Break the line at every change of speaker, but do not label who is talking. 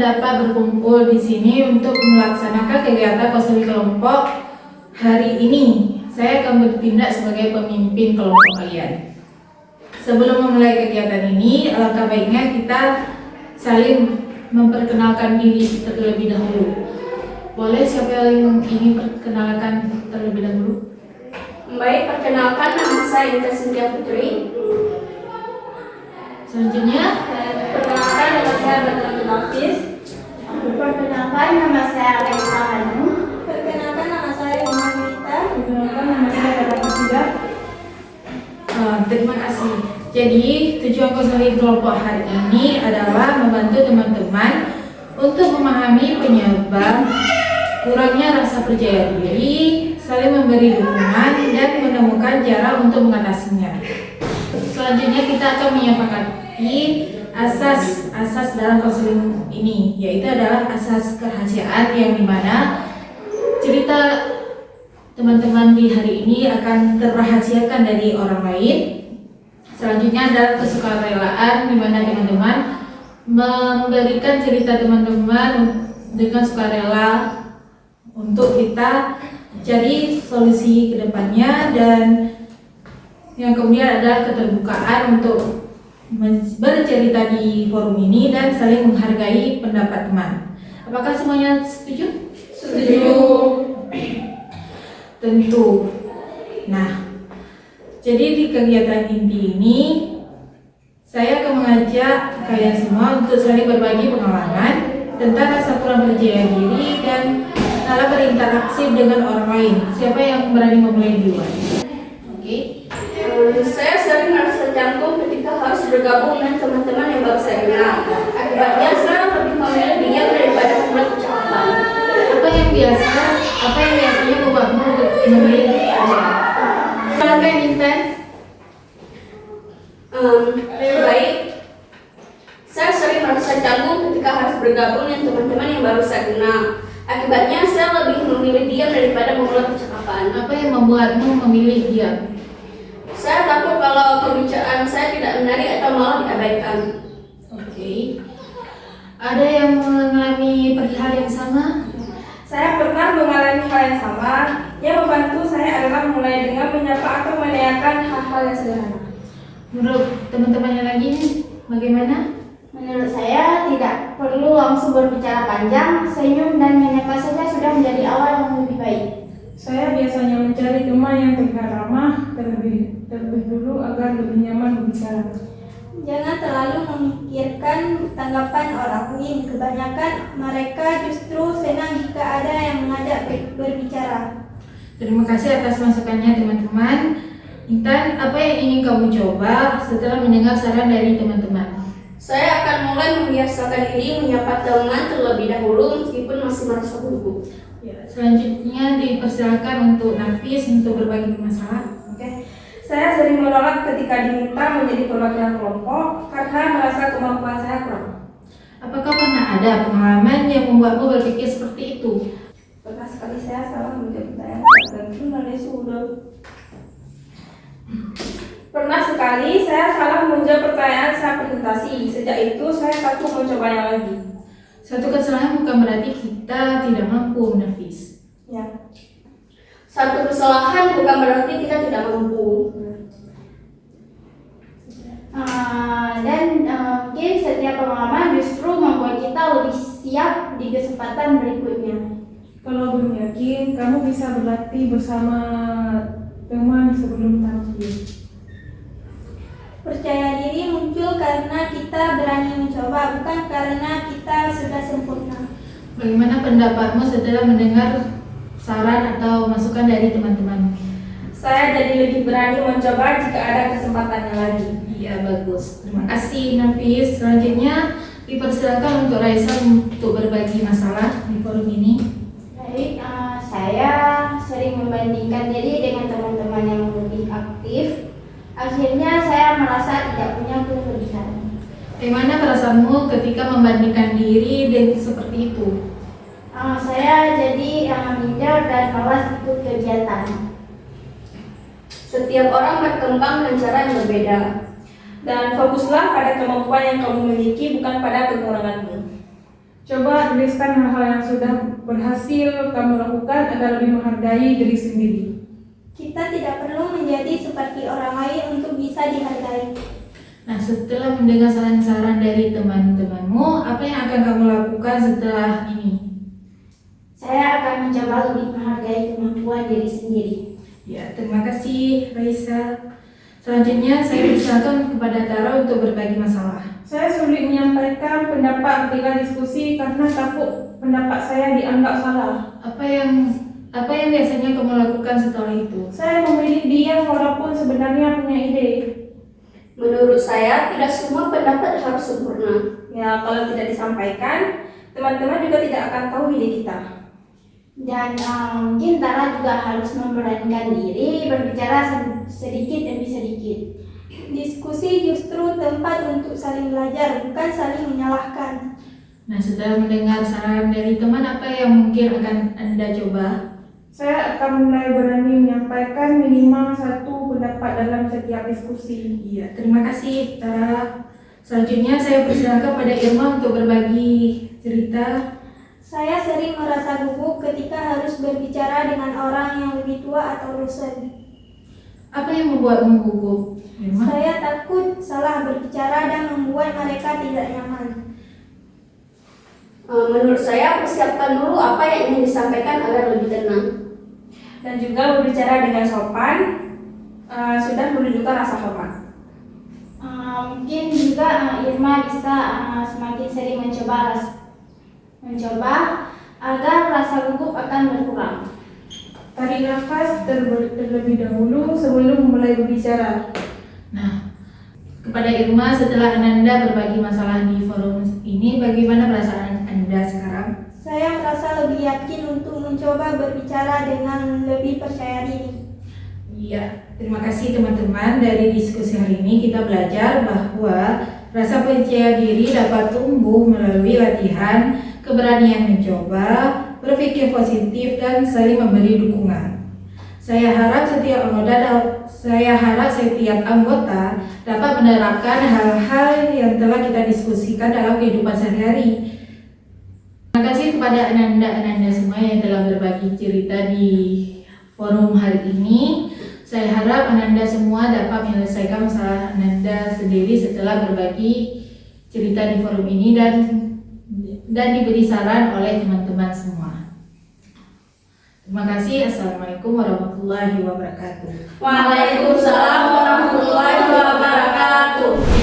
dapat berkumpul di sini untuk melaksanakan kegiatan konseling kelompok hari ini. Saya akan bertindak sebagai pemimpin kelompok kalian. Sebelum memulai kegiatan ini, alangkah baiknya kita saling memperkenalkan diri terlebih dahulu. Boleh siapa yang ingin perkenalkan terlebih dahulu?
Baik, perkenalkan nama saya Inta Cynthia Putri.
Selanjutnya,
Perkenalkan nama saya Batal Nafis.
Perkenalkan nama saya Alisa Hanum.
Perkenalkan nama saya Imanita.
Perkenalkan nama saya Rara Tidak.
terima kasih. Jadi, tujuan konseling kelompok hari ini adalah membantu teman-teman untuk memahami penyebab kurangnya rasa percaya diri, saling memberi dukungan, dan menemukan cara untuk mengatasinya. Selanjutnya kita akan menyepakati asas dalam konseling ini, yaitu adalah asas kerahasiaan yang dimana cerita teman-teman di hari ini akan terrahasiakan dari orang lain. Selanjutnya adalah kesukarelaan, di mana teman-teman memberikan cerita teman-teman dengan sukarela untuk kita cari solusi ke depannya, dan yang kemudian adalah keterbukaan untuk bercerita di forum ini dan saling menghargai pendapat teman. Apakah semuanya setuju?
Setuju.
Tentu. Nah, jadi di kegiatan inti ini saya akan mengajak kalian semua untuk saling berbagi pengalaman tentang rasa kurang percaya diri dan dalam berinteraksi dengan orang lain. Siapa yang berani memulai duluan? Oke.
Saya sering merasa canggung ketika harus bergabung dengan teman-teman yang baru saya kenal. Akibatnya saya lebih memilih diam daripada membuat percakapan.
Apa yang biasanya membuatmu memilih diam? Silakan Intan.
Baik. Saya sering merasa canggung ketika harus bergabung dengan teman-teman yang baru saya kenal. Akibatnya saya lebih memilih diam daripada memulai percakapan.
Apa yang membuatmu memilih diam?
Saya takut kalau pembicaraan saya tidak menarik atau malah diabaikan.
Oke. Ada yang mengalami perihal yang sama?
Saya pernah mengalami hal yang sama. Yang membantu saya adalah mulai dengan menyapa atau menanyakan hal-hal yang sederhana.
Menurut teman-teman yang lagi bagaimana?
Menurut saya tidak perlu langsung berbicara panjang, senyum dan menyapa saja sudah menjadi awal yang lebih baik.
Saya biasanya mencari teman yang terlihat ramah terlebih dulu agar lebih nyaman berbicara.
Jangan terlalu memikirkan tanggapan orang lain. Kebanyakan mereka justru senang jika ada yang mengajak berbicara.
Terima kasih atas masukannya teman-teman. Intan, apa yang ingin kamu coba setelah mendengar saran dari teman-teman?
Saya akan mulai membiasakan diri menyapa teman terlebih dahulu meskipun masih merasa gugup.
Ya, selanjutnya dipersilakan untuk Nafis untuk berbagi masalah.
Oke. Saya sering menolak ketika diminta menjadi perwakilan kelompok karena merasa kemampuan saya kurang.
Apakah pernah ada pengalaman yang membuatmu berpikir seperti itu?
Pernah sekali saya salah menjawab pertanyaan saat tentu sudah. Pernah sekali saya salah menjawab pertanyaan saat presentasi. Sejak itu saya takut mencobanya lagi.
Satu kesalahan bukan berarti kita tidak mampu, Nafis.
Ya.
Satu kesalahan bukan berarti kita tidak mampu.
Mungkin setiap pengalaman justru membuat kita lebih siap di kesempatan berikutnya.
Kalau belum yakin, kamu bisa berlatih bersama teman sebelum tampil.
Percaya diri muncul karena kita berani mencoba, bukan karena kita sudah sempurna.
Bagaimana pendapatmu setelah mendengar saran atau masukan dari teman-teman?
Saya jadi lebih berani mencoba jika ada kesempatannya lagi.
Iya, bagus. Terima kasih, Nafis. Selanjutnya dipersilakan untuk Raisa untuk berbagi masalah di forum ini.
Baik, saya sering membandingkan diri dengan teman-teman yang lebih aktif. Akhirnya saya merasa tidak punya kelebihan.
Bagaimana perasaanmu ketika membandingkan diri dengan seperti itu?
Saya jadi minder dan malas ikut kegiatan.
Setiap orang berkembang dengan cara yang berbeda.
Dan fokuslah pada kemampuan yang kamu miliki, bukan pada kekuranganmu. Coba tuliskan hal-hal yang sudah berhasil kamu lakukan agar lebih menghargai diri sendiri.
Kita tidak perlu menjadi seperti orang lain untuk bisa dihargai.
Nah, setelah mendengar saran-saran dari teman-temanmu, apa yang akan kamu lakukan setelah ini?
Saya akan mencoba lebih menghargai kemampuan diri sendiri.
Ya, terima kasih Raisa. Selanjutnya saya persilakan kepada Tara untuk berbagi masalah.
Saya sulit menyampaikan pendapat ketika diskusi karena takut pendapat saya dianggap salah.
Apa yang biasanya kamu lakukan setelah itu?
Saya memilih diam walaupun sebenarnya punya ide.
Menurut saya, tidak semua pendapat harus sempurna.
Ya, kalau tidak disampaikan, teman-teman juga tidak akan tahu ide kita.
Dan mungkin Tara juga harus memberanikan diri berbicara sedikit demi sedikit.
Diskusi justru tempat untuk saling belajar, bukan saling menyalahkan.
Nah, setelah mendengar saran dari teman, apa yang mungkin akan Anda coba?
Saya akan mulai berani menyampaikan minimal satu pendapat dalam setiap diskusi.
Iya, terima kasih Tara. Selanjutnya saya persilakan pada Irma untuk berbagi cerita.
Saya sering merasa gugup ketika harus berbicara dengan orang yang lebih tua atau dosen.
Apa yang membuatmu gugup, Irma?
Saya takut salah berbicara dan membuat mereka tidak nyaman.
Menurut saya, persiapkan dulu apa yang ingin disampaikan agar lebih tenang.
Dan juga berbicara dengan sopan, sudah menunjukkan rasa hormat.
Mungkin juga Irma bisa semakin sering mencoba agar rasa gugup akan berkurang.
Tarik nafas terlebih dahulu sebelum mulai berbicara.
Nah, kepada Irma, setelah Ananda berbagi masalah di forum ini, bagaimana perasaan Anda sekarang?
Saya merasa lebih yakin untuk mencoba berbicara dengan lebih percaya diri.
Iya, terima kasih teman-teman. Dari diskusi hari ini kita belajar bahwa rasa percaya diri dapat tumbuh melalui latihan, keberanian mencoba, berpikir positif, dan saling memberi dukungan. Saya harap setiap anggota dapat menerapkan hal-hal yang telah kita diskusikan dalam kehidupan sehari-hari. Terima kasih kepada Ananda semua yang telah berbagi cerita di forum hari ini. Saya harap Ananda semua dapat menyelesaikan masalah Ananda sendiri setelah berbagi cerita di forum ini dan diberi saran oleh teman-teman semua. Terima kasih. Assalamualaikum warahmatullahi wabarakatuh.
Waalaikumsalam warahmatullahi wabarakatuh.